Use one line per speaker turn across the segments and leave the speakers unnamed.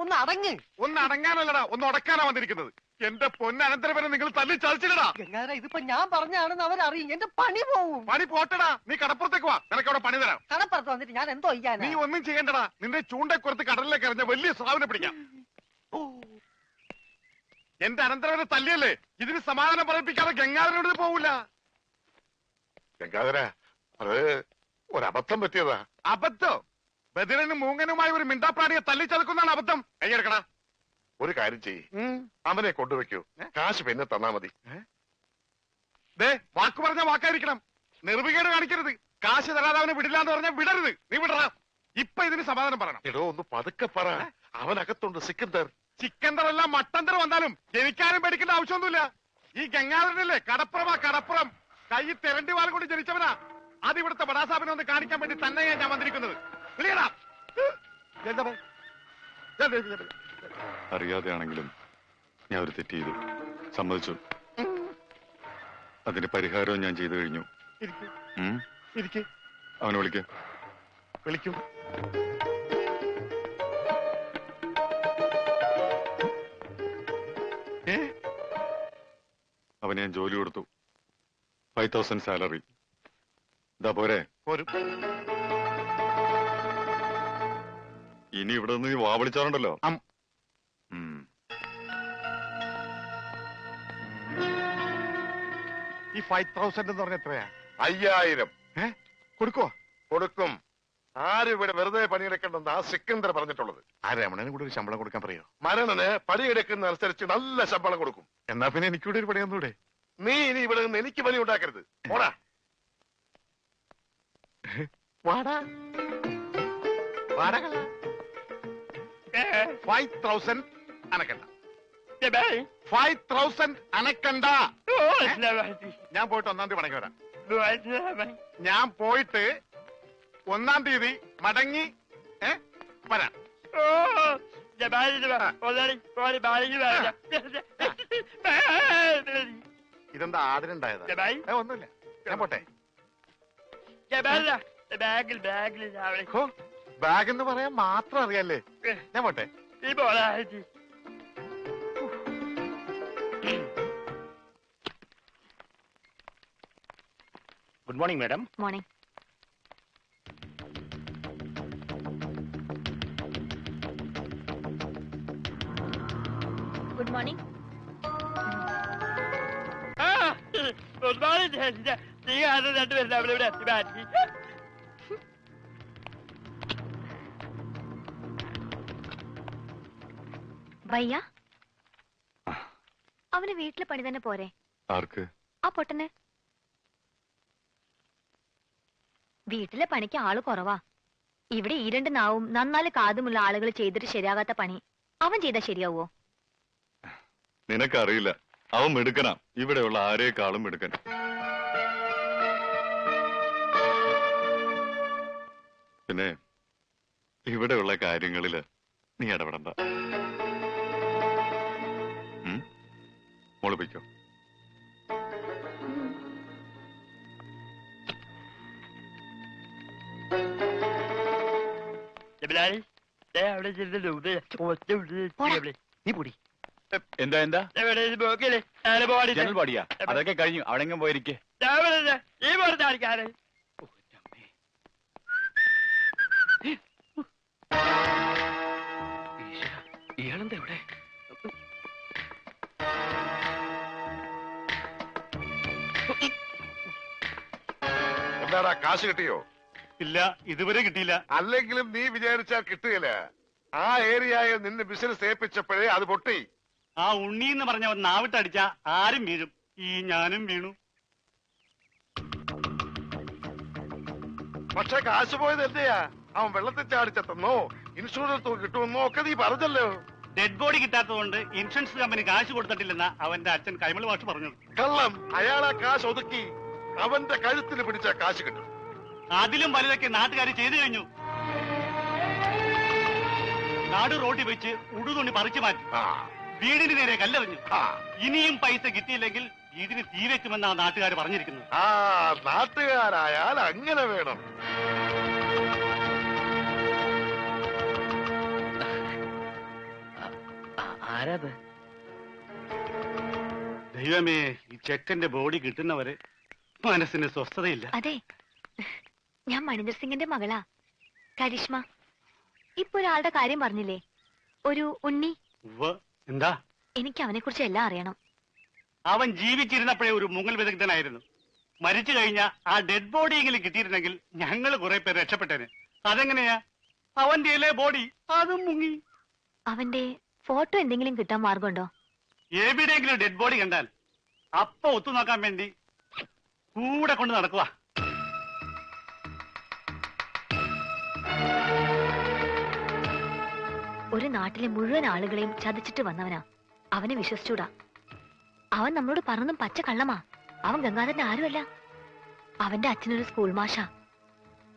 ഒന്ന് അടങ്ങ്.
ഒന്ന് അടങ്ങാനല്ലടാ, ഒന്ന് ഉടക്കാനാ വന്നിരിക്കുന്നത്. എന്റെ പൊന്നനന്തരവനെ നിങ്ങൾ തല്ലി ചതിച്ചില്ലടാ.
ഇതിപ്പോ ഞാൻ പറഞ്ഞാണെന്ന് അവരറിയും. എന്റെ പണി പോവും.
പണി പോട്ടടാ, നീ കടപ്പുറത്തേക്ക് വാ, നിനക്ക് അവിടെ പണി തരാം.
കടപ്പുറത്ത് വന്നിട്ട് ഞാൻ എന്തോ ചെയ്യാൻ?
നീ ഒന്നും ചെയ്യണ്ടടാ, നിന്റെ ചൂണ്ടക്കുറത്ത് കടലിലേക്ക് എറിഞ്ഞ വലിയ സ്രാവിനെ പിടിക്കാം. എന്റെ അനന്തരവനെ തല്ലിയല്ലേ, ഇതിന് സമാധാനം പറയിപ്പിക്കാതെ ഗംഗാധരനോട് പോവില്ല.
ഗംഗാധര, അത് ഒരബദ്ധം പറ്റിയതാ.
അബദ്ധം? ബദിരനും മൂങ്ങനുമായി ഒരു മിണ്ടാപ്രാണിയെ തല്ലി ചതുക്കുന്നതാണ് അബദ്ധം. കൈയെടുക്കടാ.
ഒരു കാര്യം ചെയ്യ്, അവനെ കൊണ്ടുവെക്കൂ, കാശ് പിന്നെ തന്നാ മതി.
വാക്ക് പറഞ്ഞ വാക്കായിരിക്കണം, നിർവികേട് കാണിക്കരുത്. കാശ് തരാതെ അവനെ വിടില്ലാന്ന് പറഞ്ഞാൽ വിടരുത്. നീ വിടറാ. ഇപ്പൊ ഇതിന് സമാധാനം പറയണം.
എടോ, ഒന്ന് പതുക്കെ പറ. അവനകത്തുണ്ട് സിക്കന്ദർ.
ചിക്കന്തർ എല്ലാം മട്ടന്തർ വന്നാലും എനിക്കാരും പേടിക്കേണ്ട ആവശ്യമൊന്നുമില്ല. ഈ ഗംഗാധരനല്ലേ കടപ്പുറം. കൈ തെരണ്ടി വാൽ കൊണ്ട് ജനിച്ചവനാ. അത് ഇവിടുത്തെ ബടാസാബിനെ ഒന്ന് കാണിക്കാൻ വേണ്ടി തന്നെയാ ഞാൻ വന്നിരിക്കുന്നത്.
അറിയാതെയാണെങ്കിലും ഞാൻ ഒരു തെറ്റ് ചെയ്തു, സമ്മതിച്ചു. അതിന് പരിഹാരവും ഞാൻ ചെയ്തു കഴിഞ്ഞു. അവനെ വിളിക്കും. അവന് ഞാൻ ജോലി കൊടുത്തു, 5000 സാലറി. ഇതാ പോരെ? ഇനി ഇവിടെ നിന്ന് വാ വിളിച്ചാറുണ്ടല്ലോ.
ഈ 5000 എന്ന് പറഞ്ഞ എത്രയാ?
5000.
കൊടുക്കോ?
കൊടുക്കും. ആരും ഇവിടെ വെറുതെ പണിയെടുക്കണ്ടെന്ന് ആ സിക്കന്ദർ പറഞ്ഞിട്ടുള്ളത്.
ആ രമണന് കൂടെ ഒരു ശമ്പളം കൊടുക്കാൻ പറയോ?
മരണന് പണിയെടുക്കുന്ന അനുസരിച്ച് നല്ല ശമ്പളം കൊടുക്കും.
എന്നാ പിന്നെ എനിക്കൂടെ ഒരു പണിയൊന്നൂടെ?
നീ ഇനി ഇവിടെ നിന്ന് എനിക്ക് പണി ഉണ്ടാക്കരുത്. പോടാ.
വാടാ. 5000 അനക്കണ്ട. 5000 അനക്കണ്ട. ഞാൻ പോയിട്ട് 1-ാം തീയതി മടങ്ങി വരാം. ഞാൻ പോയിട്ട് 1-ാം തീയതി മടങ്ങി വരാം. ഇതെന്താ ആദരണ്ടായതാ? ഒന്നുമില്ല, ഞാൻ പോട്ടെ. ബാഗെന്ന് പറയാൻ മാത്രം അറിയാല്ലേ? ഞാൻ പോട്ടെ.
Good morning madam.
Morning. Good morning.
Good morning. രണ്ടുപേരും അവിടെ ഇവിടെ എത്തി മാറ്റി.
ഭയ്യ, അവന് വീട്ടിലെ പണി തന്നെ പോരെ?
ആർക്ക്?
ആ പൊട്ടന്. വീട്ടിലെ പണിക്ക് ആള് കുറവാ. ഇവിടെ ഈ 2 നാവും നന്നാല് കാതുമുള്ള ആളുകൾ ചെയ്തിട്ട് ശരിയാകാത്ത പണി അവൻ ചെയ്താൽ ശരിയാവോ?
നിനക്കറിയില്ല, അവൻ മിടുക്കനാ. ഇവിടെയുള്ള ആരേക്കാളും മിടുക്കൻ. പിന്നെ ഇവിടെയുള്ള കാര്യങ്ങളില് നീ ഇടപെടണ്ട. മോള് പൊയ്ക്കോ.
നീ പൊടി. എന്താ ജനൽ പാടിയാ? അതൊക്കെ കഴിഞ്ഞു. അവിടെ പോയിരിക്കേ. ഇയാളെന്താ ഇവിടെ?
എന്താടാ, കാശ് കിട്ടിയോ?
ഇല്ല, ഇതുവരെ കിട്ടിയില്ല.
അല്ലെങ്കിലും നീ വിചാരിച്ചാൽ കിട്ടുകയില്ല. ആ ഏരിയയിൽ നിന്ന് ബിസിനസ് ഏൽപ്പിച്ചപ്പോഴേ അത് പൊട്ടി.
ആ ഉണ്ണി എന്ന് പറഞ്ഞവൻ നാവിട്ടടിച്ച ആരും വീഴും. ഈ ഞാനും വീണു.
പക്ഷെ കാശ് പോയത് എന്റെയാ. അവൻ വെള്ളത്തിൽ ചാടിച്ചെത്തുന്നോ ഇൻഷുറൻസ് തുക കിട്ടുമെന്നോ ഒക്കെ നീ പറഞ്ഞല്ലോ.
ഡെഡ് ബോഡി കിട്ടാത്തതുകൊണ്ട് ഇൻഷുറൻസ് കമ്പനി കാശ് കൊടുത്തിട്ടില്ലെന്ന അവന്റെ അച്ഛൻ കൈമൾ മാഷ് പറഞ്ഞു.
കള്ളം. അയാളാ കാശ് ഒതുക്കി അവന്റെ കഴുത്തിന് പിടിച്ച കാശ് കിട്ടും.
അതിലും വലുതൊക്കെ നാട്ടുകാർ ചെയ്തു കഴിഞ്ഞു. നാട് റോഡിൽ വെച്ച് ഉടുതുണി പറിച്ചു മാറ്റി, വീടിന് നേരെ കല്ലെറിഞ്ഞു. ഇനിയും പൈസ കിട്ടിയില്ലെങ്കിൽ വീടിന് തീ വെക്കുമെന്നാണ് നാട്ടുകാർ പറഞ്ഞിരിക്കുന്നത്.
ആ നാട്ടുകാരായാൽ അങ്ങനെ വേണം.
ആരാത്?
ദൈവമേ, ഈ ചെക്കന്റെ ബോഡി കിട്ടുന്നവരെ മനസ്സിന് സ്വസ്ഥതയില്ല.
അതെ, ഞാൻ മണിന്ദർ സിംഗിന്റെ മകളാ, കരിഷ്മ. ഇപ്പൊ ഒരാളുടെ കാര്യം പറഞ്ഞില്ലേ, ഒരു ഉണ്ണി.
എന്താ?
എനിക്ക് അവനെ കുറിച്ച് എല്ലാം അറിയണം.
അവൻ ജീവിച്ചിരുന്നപ്പോഴേ ഒരു മുങ്ങൽ വിദഗ്ധനായിരുന്നു. മരിച്ചു കഴിഞ്ഞാൽ ആ ഡെഡ് ബോഡിയെങ്കിലും കിട്ടിയിരുന്നെങ്കിൽ ഞങ്ങൾ കുറെ പേര് രക്ഷപ്പെട്ടേനെ. അതെങ്ങനെയാ? അവന്റെ ബോഡി അതും മുങ്ങി.
അവന്റെ ഫോട്ടോ എന്തെങ്കിലും കിട്ടാൻ മാർഗമുണ്ടോ?
എവിടെയെങ്കിലും ഡെഡ് ബോഡി കണ്ടാൽ അപ്പൊ ഒത്തു നോക്കാൻ വേണ്ടി കൂടെ കൊണ്ട് നടക്കുക.
ഒരു നാട്ടിലെ മുഴുവൻ ആളുകളെയും ചതിച്ചിട്ട് വന്നവനാ. അവനെ വിശ്വസിച്ചൂടാ. അവൻ നമ്മളോട് പറഞ്ഞതും പച്ച കള്ളമാ. അവൻ ഗംഗാധരന്റെ ആരുമല്ല. അവന്റെ അച്ഛനൊരു സ്കൂൾ മാഷാ.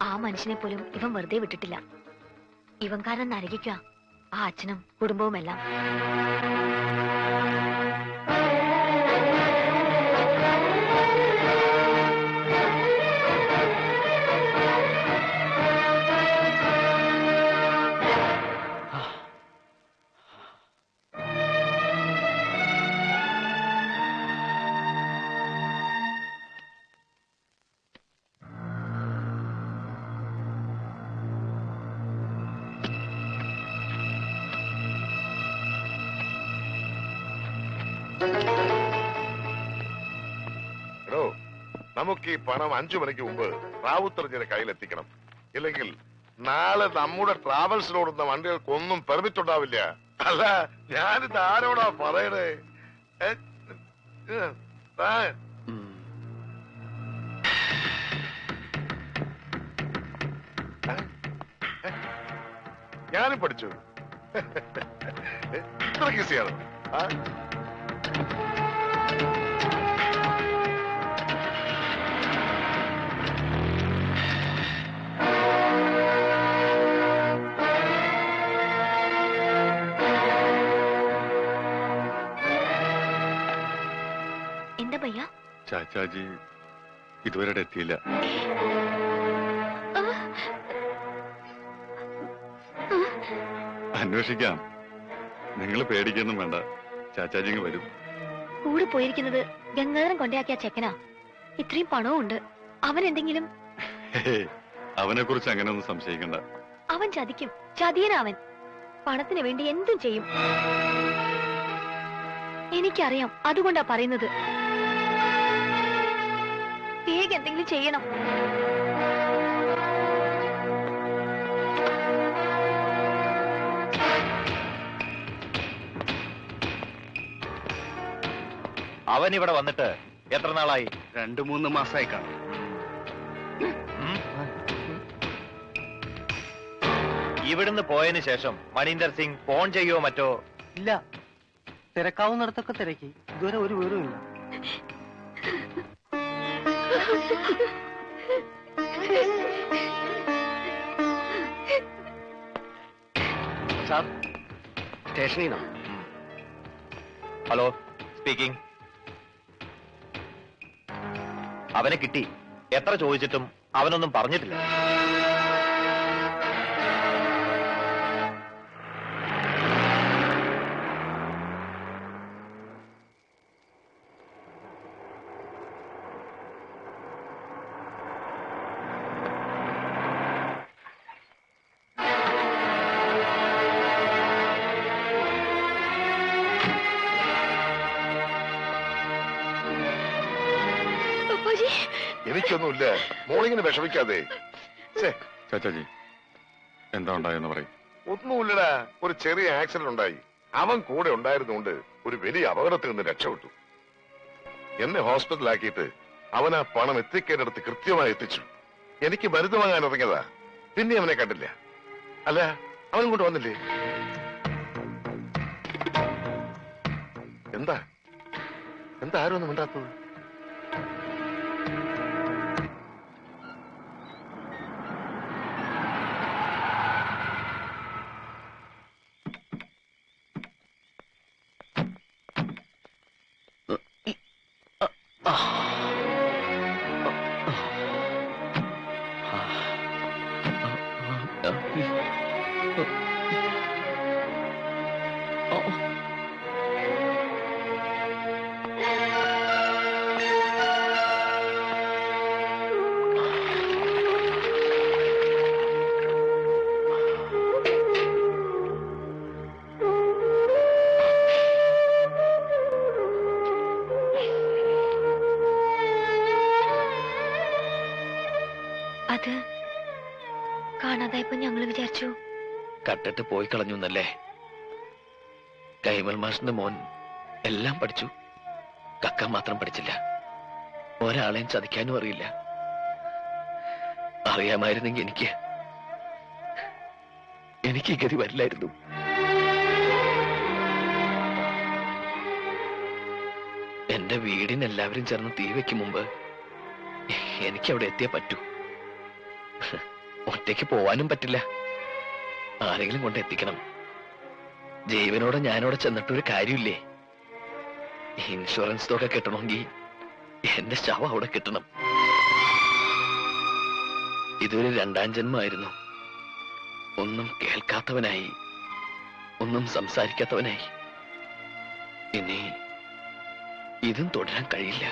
ആ മനുഷ്യനെ പോലും ഇവൻ വെറുതെ വിട്ടിട്ടില്ല. ഇവൻ കാരണം നരകിക്കുക ആ അച്ഛനും കുടുംബവുമെല്ലാം.
നമുക്ക് ഈ പണം 5 മണിക്ക് മുമ്പ് റാവുത്തറിഞ്ഞിന്റെ കയ്യിലെത്തിക്കണം. ഇല്ലെങ്കിൽ നാളെ നമ്മുടെ ട്രാവൽസിലോടുന്ന വണ്ടികൾക്കൊന്നും പെർമിറ്റ് ഉണ്ടാവില്ല. അല്ല, ഞാനിത് ആരോടാ പറയണേ? ഞാനും പഠിച്ചു. ഇത്ര ഈസിയാണ്.
എന്താ ഭയ്യ?
ചാച്ചാജി ഇതുവരെ എത്തിയില്ല. അന്വേഷിക്കാം. നിങ്ങൾ പേടിക്കൊന്നും വേണ്ട, ചാച്ചാജി വരും.
കൂടെ പോയിരിക്കുന്നത് ഗംഗാധരൻ കൊണ്ടയാക്കിയ ചെക്കനാ. ഇത്രയും പണവും ഉണ്ട്. അവൻ എന്തെങ്കിലും...
അവനെ കുറിച്ച് അങ്ങനെ ഒന്നും സംശയിക്കണ്ട.
അവൻ ചതിക്കും. ചതിയനവൻ. പണത്തിന് വേണ്ടി എന്തും ചെയ്യും. എനിക്കറിയാം. അതുകൊണ്ടാ പറയുന്നത്. വേഗം എന്തെങ്കിലും ചെയ്യണം.
അവൻ ഇവിടെ വന്നിട്ട് എത്ര നാളായി?
2-3 മാസമായി കാണും.
ഇവിടുന്ന് പോയതിനു ശേഷം മണീന്ദർ സിംഗ് ഫോൺ ചെയ്യോ മറ്റോ?
ഇല്ല. തിരക്കാവുന്നിടത്തൊക്കെ തിരക്കി. ഇതുവരെ ഒരു വിവരവും ഇല്ല.
സാർ, സ്റ്റേഷനിൽ നിന്നോ? Hello, speaking. അവനെ കിട്ടി. എത്ര ചോദിച്ചിട്ടും അവനൊന്നും പറഞ്ഞിട്ടില്ല.
എനിക്കൊന്നുമില്ല. മോളിങ്ങനെ വിഷമിക്കാതെ.
ചാച്ചാജി എന്താ ഉണ്ടായെന്ന് പറയും.
ഒന്നുമില്ലടാ, ഒരു ചെറിയ ആക്സിഡന്റ് ഉണ്ടായി. അവൻ കൂടെ ഉണ്ടായിരുന്നുകൊണ്ട് ഒരു വലിയ അപകടത്തിൽ നിന്ന് രക്ഷപ്പെട്ടു. എന്നെ ഹോസ്പിറ്റലാക്കിയിട്ട് അവൻ ആ പണം എത്തിക്കേണ്ടടുത്ത് കൃത്യമായി എത്തിച്ചു. എനിക്ക് മരുന്ന് വാങ്ങാൻ ഇറങ്ങിയതാ. പിന്നെ അവനെ കണ്ടില്ല. അല്ല, അവൻ കൊണ്ട് വന്നില്ലേ? എന്താ എന്താ ആരും ഒന്നും മിണ്ടാത്തത്?
കേട്ടപ്പോ ഞങ്ങള് വിചാരിച്ചു
കട്ടിട്ട് പോയി കളഞ്ഞു എന്നല്ലേ. കൈമൾ മാഷിന്റെ മോൻ എല്ലാം പഠിച്ചു, കക്ക മാത്രം പഠിച്ചില്ല. ഒരാളെയും ചതിക്കാനും അറിയില്ല. അറിയാമായിരുന്നെങ്കിൽ എനിക്ക് ഈ ഗതി വരില്ലായിരുന്നു. എന്റെ വീടിന് എല്ലാവരും ചേർന്ന് തീ വെക്കും മുമ്പ് എനിക്ക് അവിടെ എത്തിയേ പറ്റൂ. ഒറ്റയ്ക്ക് പോവാനും പറ്റില്ല, ആരെങ്കിലും കൊണ്ട് എത്തിക്കണം. ജീവനോടെ ഞാനവിടെ ചെന്നിട്ടൊരു കാര്യമില്ലേ. ഇൻഷുറൻസ് തുക കിട്ടണമെങ്കിൽ എന്റെ ശവം അവിടെ കിട്ടണം. ഇതൊരു രണ്ടാം ജന്മമായിരുന്നു. ഒന്നും കേൾക്കാത്തവനായി, ഒന്നും സംസാരിക്കാത്തവനായി. ഇനി ഇതും തുടരാൻ കഴിയില്ല.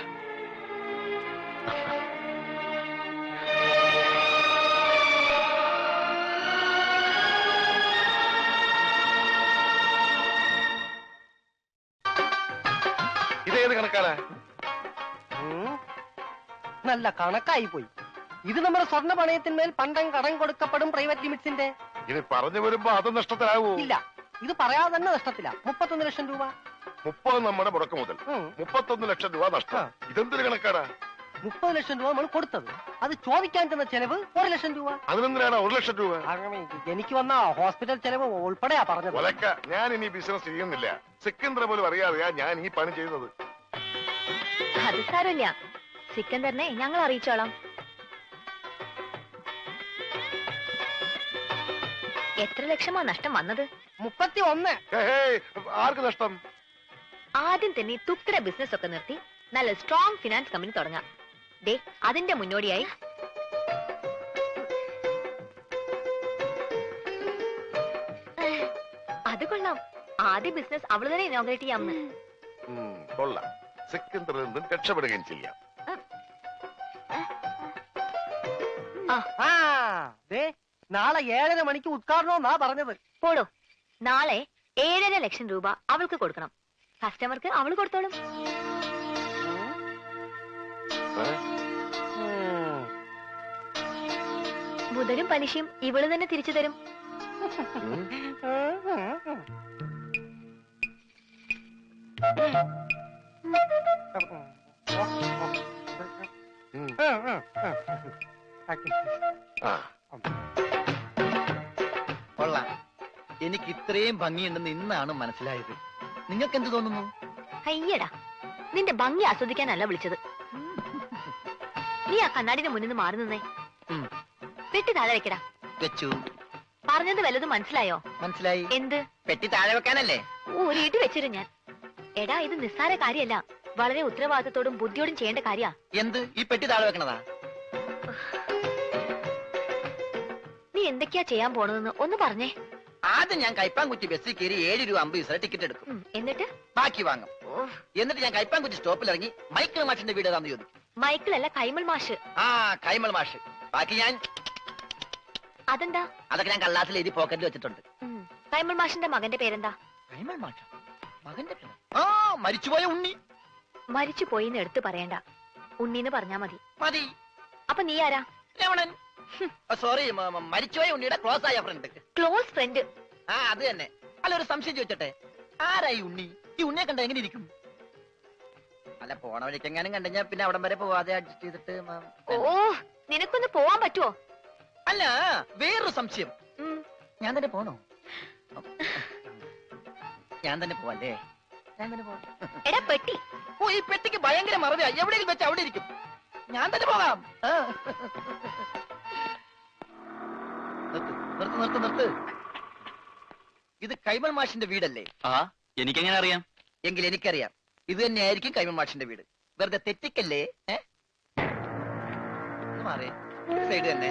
ഇതേത് കണക്കാണ്?
നല്ല കണക്കായി പോയി. ഇത് നമ്മുടെ സ്വർണ്ണ പണയത്തിന്മേൽ പണ്ടം കടം കൊടുക്കപ്പെടും പ്രൈവറ്റ് ലിമിറ്റ്സിന്റെ.
ഇനി പറഞ്ഞു വരുമ്പോ അത് നഷ്ടത്തിലാവൂ.
ഇല്ല, ഇത് പറയാതെ തന്നെ നഷ്ടത്തില്ല. 31 ലക്ഷം രൂപ.
30 നമ്മുടെ മുടക്ക് മുതൽ, 31 ലക്ഷം രൂപ നഷ്ടം. ഇതെന്തൊരു കണക്കാടാ?
30 ലക്ഷം രൂപ നമ്മൾ കൊടുത്തത്, അത് ചോദിക്കാൻ തന്ന ചെലവ് 1 ലക്ഷം രൂപ.
അതിനെന്തിനാണ് 1 ലക്ഷം രൂപ?
എനിക്ക് വന്ന ഹോസ്പിറ്റൽ ചെലവ് ഉൾപ്പെടെയാ പറഞ്ഞത്.
ഒലക്ക, ഞാൻ ഇനി ബിസിനസ് ചെയ്യുന്നില്ല. സിക്കന്ദ്ര പോലും അറിയാതെയാ ഞാൻ ഈ പണി ചെയ്യുന്നത്.
അത് സാരമില്ല, സിക്കന്ദറിനെ ഞങ്ങൾ അറിയിച്ചോളാം. എത്ര ലക്ഷമാ നഷ്ടം വന്നത്?
31.
ആർക്ക് നഷ്ടം?
ആദ്യം തന്നെ തുക്കട ബിസിനസ് ഒക്കെ നിർത്തി നല്ല സ്ട്രോങ് ഫിനാൻസ് കമ്പനി തുടങ്ങാം. ദേ, അതിന്റെ മുന്നോടിയായി അത് കൊള്ളാം. ആദ്യ ബിസിനസ് അവള് തന്നെ ഇനോഗ്രേറ്റ് ചെയ്യാമെന്ന്.
കൊള്ളാം. സിക്കന്ദ്രിൽ നിന്നും രക്ഷപ്പെടുകയും ചെയ്യാം.
നാളെ 7:30 മണിക്ക് ഉദ്ഘാടനമെന്നാ പറഞ്ഞത്.
പോടോ, നാളെ 7.5 ലക്ഷം രൂപ അവൾക്ക് കൊടുക്കണം. കസ്റ്റമർക്ക് അവള് കൊടുത്തോളും. മുതലും പലിശയും ഇവള് തന്നെ തിരിച്ചു തരും.
കൊള്ളാം. എനിക്ക് ഇത്രയും ഭംഗിയുണ്ടെന്ന് ഇന്നാണ് മനസ്സിലായത്. നിങ്ങൾക്ക് എന്ത് തോന്നുന്നു?
അയ്യടാ, നിന്റെ ഭംഗി ആസ്വദിക്കാനല്ല വിളിച്ചത്. നീ ആ കണ്ണാടിന്റെ മുന്നിൽ നിന്ന് മാറി നിന്നേ. പെട്ടി താഴെ വെക്കടാ.
വെച്ചു.
പറഞ്ഞത് വല്ലതും മനസ്സിലായോ?
മനസ്സിലായി.
എന്ത്?
പെട്ടി താഴെ വെക്കാനല്ലേ?
ഒരു ഇടി വെച്ചിരും ഞാൻ. എടാ, ഇത് നിസ്സാര കാര്യമല്ല, വളരെ ഉത്തരവാദിത്തത്തോടും ബുദ്ധിയോടും ചെയ്യേണ്ട കാര്യ.
എന്ത്? ഈ പെട്ടി താഴെ വെക്കണതാ?
നീ എന്തൊക്കെയാ ചെയ്യാൻ പോണതെന്ന് ഒന്ന് പറഞ്ഞേ.
ആദ്യം ഞാൻ കൈപ്പാങ്കുറ്റി ബസ്സിൽ കയറി 7 രൂപ 50 പൈസ ടിക്കറ്റ് എടുക്കും.
എന്നിട്ട്
ബാക്കി വാങ്ങും. എന്നിട്ട് ഞാൻ കൈപ്പാങ്കുറ്റി സ്റ്റോപ്പിൽ ഇറങ്ങി മൈക്കിൾ മാഷിന്റെ വീട് ഏതാന്ന് ചോദിക്കും.
മൈക്കിളല്ല, കൈമൾ മാഷ്.
ആ, കൈമൾ മാഷ്. ബാക്കി ഞാൻ.
അതെന്താ?
അതൊക്കെ ഞാൻ കള്ളാസിൽ എഴുതി പോക്കറ്റിൽ വെച്ചിട്ടുണ്ട്.
കൈമൾ മാഷിന്റെ മകന്റെ പേരെന്താ?
കൈമൾ മാഷ? മകന്റെ പേര്? ആ, മരിച്ചുപോയ ഉണ്ണി.
മരിച്ചു പോയിന്ന് എടുത്തു പറയണ്ട, ഉണ്ണിന്ന് പറഞ്ഞാ മതി.
മതി.
അപ്പൊ നീ ആരാ?
രമണൻ. സോറി, മരിച്ചുപോയ ഉണ്ണിയുടെ ക്ലോസ് ആയ ഫ്രണ്ട്.
Close friend?
ആ, അത് തന്നെ. അല്ല, ഒരു സംശയം ചോദിച്ചോട്ടെ, ആരായി ഉണ്ണി? ഈ ഉണ്ണിയെ കണ്ട എങ്ങനെ ഇരിക്കും? അല്ല, പോണ വഴിക്കെങ്ങാനും കണ്ടുകഴിഞ്ഞാ പിന്നെ അവിടം വരെ പോവാതെ അഡ്ജസ്റ്റ് ചെയ്തിട്ട്.
ഓ, നിനക്കൊന്ന് പോവാൻ പറ്റുമോ?
അല്ല, വേറൊരു സംശയം. ഞാൻ തന്നെ പോണോ? ഞാൻ തന്നെ പോവല്ലേ? ഞാൻ തന്നെ പോവാം.
എടാ പെട്ടി.
ഓ, ഈ പെട്ടിക്ക് ഭയങ്കര മറവിയാ. എവിടെയെങ്കിലും വെച്ച് അവിടെ ഇരിക്കും. ഞാൻ തന്നെ പോകാം. നിർത്ത്. ഇത് കൈമൾ മാഷിന്റെ വീടല്ലേ?
ആ, എനിക്കെങ്ങനെ അറിയാം?
എങ്കിൽ എനിക്കറിയാം. ഇത് തന്നെയായിരിക്കും കൈമൾ മാഷിന്റെ വീട്. വെറുതെ തെറ്റിക്കല്ലേ? മാറേ, സൈഡ് തന്നെ,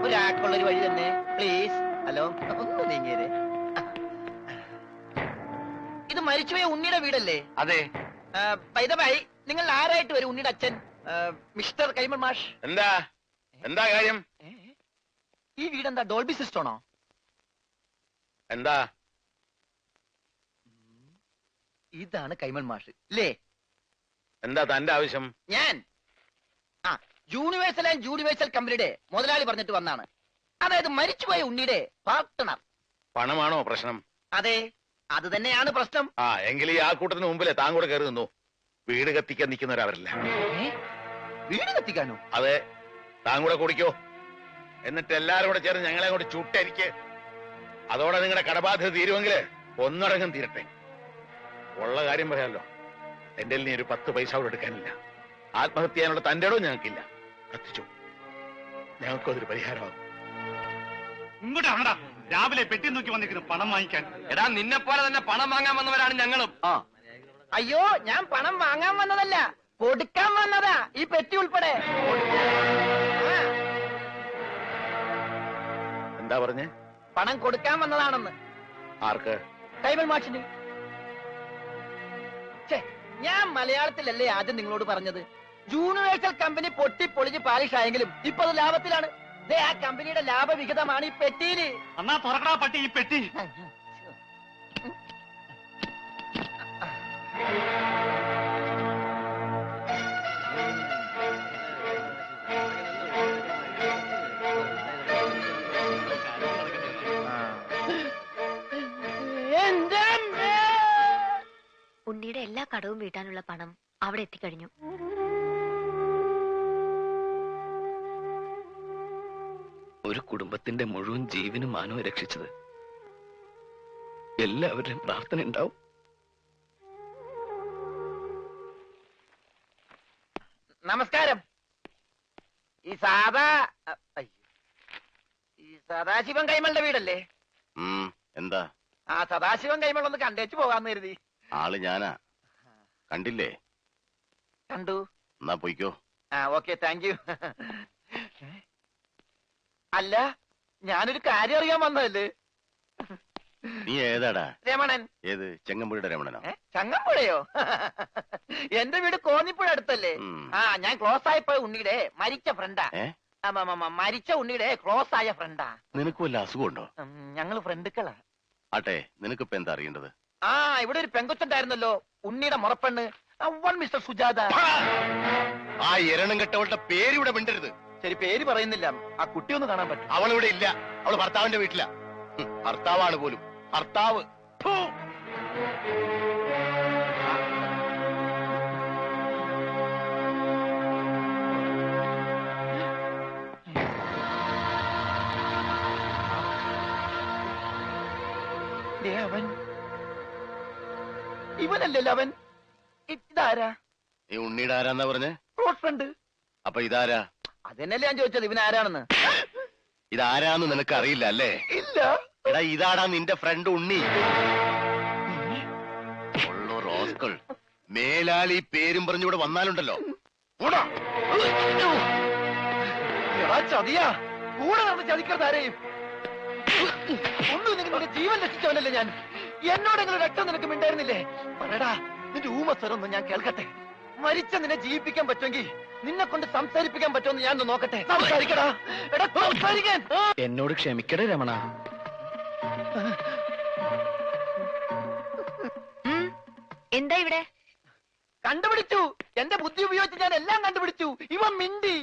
ഒരാൾക്കുള്ളൊരു വഴി തന്നെ, പ്ലീസ്. ഹലോ, ഒന്ന് നീങ്ങിയേ. ഇത് മരിച്ചുപോയ ഉണ്ണിയുടെ വീടല്ലേ?
അതെ.
പൈതമായി, നിങ്ങൾ ആരായിട്ട് വരും? ഉണ്ണിയുടെ അച്ഛൻ മിസ്റ്റർ കൈമൾ മാഷ്.
എന്താ കാര്യം?
ഈ വീടെന്താ ഡോൾബി സിസ്റ്റമാണോ?
എന്താ?
ഇതാണ് കൈമൾ മാഷ് അല്ലേ?
എന്താ തന്റെ ആവശ്യം?
ഞാൻ യൂണിവേഴ്സൽ ആൻഡ് യൂണിവേഴ്സൽ കമ്പനിയുടെ മുതലാളി പറഞ്ഞിട്ട് വന്നാണ്. അതായത് മരിച്ചുപോയ ഉണ്ണിയുടെ പാർട്ട്ണർ.
പണമാണോ പ്രശ്നം?
അതെ, അത് തന്നെയാണ് പ്രശ്നം.
ആ എങ്കിൽ ഈ ആൾക്കൂട്ടത്തിന് മുമ്പിലെ താൻ കൂടെ കയറി നിന്നു. വീട് കത്തിക്കാൻ നിൽക്കുന്നവരവരില്ല.
വീട് കത്തിക്കാനോ?
അതെ, താൻ കൂടെ കുടിക്കോ. എന്നിട്ട് എല്ലാരും കൂടെ ചേർന്ന് ഞങ്ങളെ കൂടെ ചുട്ടരിക്ക്. അതോടെ നിങ്ങളുടെ കടബാധ്യത തീരുമെങ്കിൽ ഒന്നടങ്കം തീരട്ടെ. ഉള്ള കാര്യം പറയാമല്ലോ, എന്റെ നീ ഒരു 10 പൈസ കൂടെ എടുക്കാനില്ല. ആത്മഹത്യ ചെയ്യാനുള്ള തന്റെ ഇടവും ഞങ്ങൾക്കില്ല. കത്തിച്ചു, ഞങ്ങൾക്കും അതൊരു പരിഹാരമാകും.
ഇങ്ങോട്ട് ആണടാ, രാവിലെ പെട്ടി നോക്കി വന്നിരിക്കുന്നു പണം വാങ്ങിക്കാൻ.
എടാ നിന്നെ പോലെ തന്നെ പണം വാങ്ങാൻ വന്നവരാണ് ഞങ്ങളും.
അയ്യോ, ഞാൻ പണം വാങ്ങാൻ വന്നതല്ല, കൊടുക്കാൻ വന്നതാ, ഈ പെട്ടി ഉൾപ്പെടെ.
എന്താ പറഞ്ഞേ?
പണം കൊടുക്കാൻ വന്നതാണെന്ന്.
ആർക്ക്?
കൈമൾ മാഷിന്. ഞാൻ മലയാളത്തിലല്ലേ ആദ്യം നിങ്ങളോട് പറഞ്ഞത്? യൂണിവേഴ്സൽ കമ്പനി പൊട്ടിപ്പൊളിഞ്ഞ് പാലിഷ് ആയെങ്കിലും ഇപ്പൊ അത് ലാഭത്തിലാണ്. ആ കമ്പനിയുടെ ലാഭവിഹിതമാണ് ഈ പെട്ടിയില്.
അന്നാ തുറക്കടാ പട്ടി ഈ പെട്ടി.
ഉണ്ണിയുടെ എല്ലാ കടവും വീട്ടാനുള്ള പണം അവിടെ എത്തിക്കഴിഞ്ഞു.
ഒരു കുടുംബത്തിന്റെ മുഴുവൻ ജീവനും മാനവും രക്ഷിച്ചത് എല്ലാവരുടെയും പ്രാർത്ഥന ഉണ്ടാവും.
നമസ്കാരം. ഈ സദാശിവൻ കൈമളുടെ വീടല്ലേ?
എന്താ?
ആ സദാശിവൻ കൈമൾ ഒന്ന് കണ്ടേച്ചു പോകാന്ന് കരുതി.
ആള് ഞാനാ, കണ്ടില്ലേ?
കണ്ടു.
എന്നാ പോയിക്കോ.
ആ ഓക്കെ, താങ്ക് യു. അല്ല, ഞാനൊരു കാര്യം അറിയാൻ വന്നതല്ലേ.
നീ ഏതാടാ?
രമണൻ.
ഏത്? ചെങ്ങമ്പുഴയുടെ രമണനോ?
ചങ്ങമ്പുഴയോ? എന്റെ വീട് കോന്നിപ്പുഴ അടുത്തല്ലേ. ആ, ഞാൻ ക്ലോസ് ആയപ്പോ ഉണ്ണിയുടെ മരിച്ച ഫ്രണ്ടാ. മരിച്ച ഉണ്ണിയുടെ ക്ലോസ് ആയ ഫ്രണ്ടാ.
നിനക്ക് വല്ല അസുഖമുണ്ടോ?
ഞങ്ങള് ഫ്രണ്ടുക്കളാ.
ആട്ടെ, നിനക്കിപ്പോ എന്താ അറിയേണ്ടത്?
ആ, ഇവിടെ ഒരു പെങ്കൊച്ചുണ്ടായിരുന്നല്ലോ, ഉണ്ണിയുടെ മുറപ്പെണ്ണ്, മിസ്റ്റർ സുജാത.
ആ എരണം കെട്ടവളുടെ പേര് ഇവിടെ മിണ്ടരുത്.
ശരി, പേര് പറയുന്നില്ല. ആ കുട്ടി ഒന്ന് കാണാൻ പറ്റും?
അവളിവിടെ ഇല്ല, അവള് ഭർത്താവിന്റെ വീട്ടിലാ. ഭർത്താവാണ് പോലും, ഭർത്താവ്.
അവൻ ഇവനല്ലല്ലോ അവൻ. ഇതാരാ?
ഈ ഉണ്ണിയുടെ ആരാന്നാ പറഞ്ഞേ?
Close friend.
അപ്പൊ ഇതാരാ?
അതെന്നല്ലേ ഞാൻ ചോദിച്ചത്, ഇവനാരാണെന്ന്.
ഇതാരാന്ന് നിനക്ക് അറിയില്ല അല്ലേ?
ഇല്ല.
എടാ, ഇതാടാ നിന്റെ ഫ്രണ്ട് ഉണ്ണി. ഉള്ളോ റോസ്കൾ, മേലാൽ ഈ പേരും പറഞ്ഞിവിടെ വന്നാലുണ്ടല്ലോ.
ചതിയാ, കൂടെ നടന്ന് ചതിക്കാതാരെയും. ഒന്നും നിങ്ങളുടെ ജീവൻ രക്ഷിച്ചവനല്ലേ ഞാൻ. എന്നോടെങ്കിലും രക്തം നിനക്ക് മിണ്ടായിരുന്നില്ലേ? പറയടാ, നിന്റെ ഊമസ്വരൊന്നും ഞാൻ കേൾക്കട്ടെ. മരിച്ച നിന്നെ ജീവിപ്പിക്കാൻ പറ്റുമെങ്കിൽ നിന്നെ കൊണ്ട് സംസാരിപ്പിക്കാൻ പറ്റുമെന്ന് ഞാൻ നോക്കട്ടെ. സംസാരിക്കടാ, എടാ സംസാരിക്കാൻ.
എന്നോട് ക്ഷമിക്കടേ രമണ.
എന്താ ഇവിടെ?
കണ്ടുപിടിച്ചു. എന്റെ ബുദ്ധി ഉപയോഗിച്ച് ഞാൻ എല്ലാം കണ്ടുപിടിച്ചു. ഇവൻ മിണ്ടി.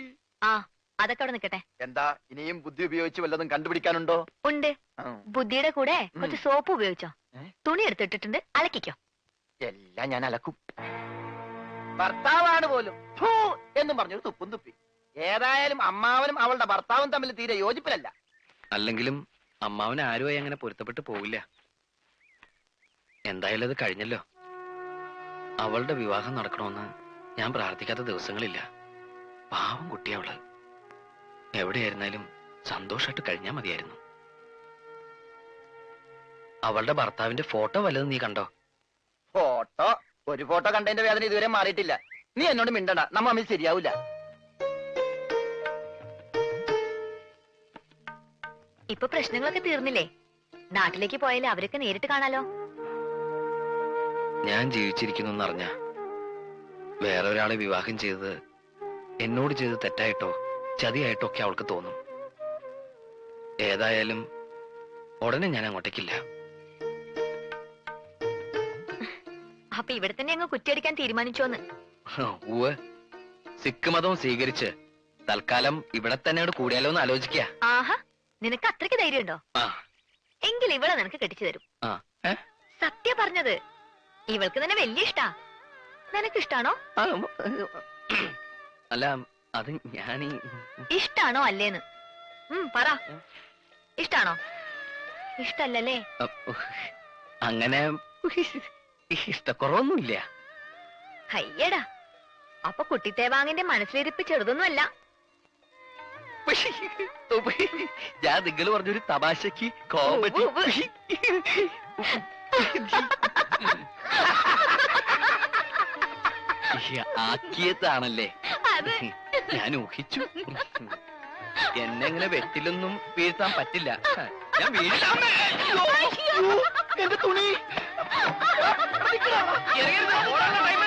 ആ, അതൊക്കെ അവിടെ നിൽക്കട്ടെ.
എന്താ, ഇനിയും ബുദ്ധി ഉപയോഗിച്ച് വല്ലതും കണ്ടുപിടിക്കാനുണ്ടോ?
ഉണ്ട്. ബുദ്ധിയുടെ കൂടെ കുറച്ച് സോപ്പ് ഉപയോഗിച്ചോ. തുണി എടുത്തിട്ടിട്ടുണ്ട്, അലക്കിക്കോ.
എല്ലാം ഞാൻ അലക്കും. ഭർത്താവാണ് പോലും എന്നും പറഞ്ഞൊരു തുപ്പും തുപ്പി. ഏതായാലും അമ്മാവനും അവളുടെ ഭർത്താവും തമ്മിൽ തീരെ യോജിപ്പിലല്ല.
അല്ലെങ്കിലും അമ്മാവന് ആരുമായി അങ്ങനെ പൊരുത്തപ്പെട്ട് പോവില്ല. എന്തായാലും അത് കഴിഞ്ഞല്ലോ. അവളുടെ വിവാഹം നടക്കണമെന്ന് ഞാൻ പ്രാർത്ഥിക്കാത്ത ദിവസങ്ങളില്ല. പാവം കുട്ടിയവള്. എവിടെയായിരുന്നാലും സന്തോഷമായിട്ട് കഴിഞ്ഞാ മതിയായിരുന്നു. അവളുടെ ഭർത്താവിന്റെ ഫോട്ടോ വല്ലതും നീ കണ്ടോ?
ഫോട്ടോ? ഒരു ഫോട്ടോ കണ്ടതിന്റെ വേദന ഇതുവരെ മാറിയിട്ടില്ല. നീ എന്നോട് മിണ്ടണ്ട, നമ്മ തമ്മിൽ ശരിയാവൂല.
ഇപ്പൊ പ്രശ്നങ്ങളൊക്കെ തീർന്നില്ലേ? നാട്ടിലേക്ക് പോയാലേ അവരൊക്കെ നേരിട്ട് കാണാലോ.
ഞാൻ ജീവിച്ചിരിക്കുന്നു എന്നറിഞ്ഞ വേറെ ഒരാളെ വിവാഹം ചെയ്തത് എന്നോട് ചെയ്ത് തെറ്റായിട്ടോ ചതിയായിട്ടോ ഒക്കെ അവൾക്ക് തോന്നും. ഏതായാലും ഉടനെ ഞാൻ അങ്ങോട്ടേക്കില്ല.
അപ്പൊ ഇവിടെ തന്നെ അങ്ങ് കുറ്റിയടിക്കാൻ തീരുമാനിച്ചോന്ന്?
ഊവ്, സിഖ് മതവും സ്വീകരിച്ച് തൽക്കാലം ഇവിടെ തന്നെ കൂടിയാലോ എന്ന് ആലോചിക്കുക.
ആഹാ, നിനക്ക് അത്രയ്ക്ക് ധൈര്യമുണ്ടോ? എങ്കിൽ ഇവളെ നിനക്ക് കെട്ടിച്ചു തരും. സത്യ പറഞ്ഞത്. ഇവൾക്ക് തന്നെ വലിയ ഇഷ്ടാ. നിനക്ക് ഇഷ്ടാണോ?
അല്ല അത് ഞാനീ
ഇഷ്ടാണോ അല്ലേന്ന് പറ. ഇഷ്ടാണോ? ഇഷ്ടല്ലേ?
അങ്ങനെ ഇഷ്ടക്കുറവൊന്നുമില്ല.
അയ്യടാ, അപ്പൊ കുട്ടിത്തേവാങ്ങിന്റെ മനസ്സിലിരിപ്പ് ചെറുതൊന്നുമല്ല.
ഞാൻ നിങ്ങൾ പറഞ്ഞൊരു തമാശക്ക് കോമഡി ആക്കിയതാണല്ലേ? ഞാൻ ഊഹിച്ചു. എന്നെ ഇങ്ങനെ വെട്ടിലൊന്നും വീഴ്ത്താൻ പറ്റില്ല. ഞാൻ
എന്റെ തുണി
വീഴ്ത്താൻ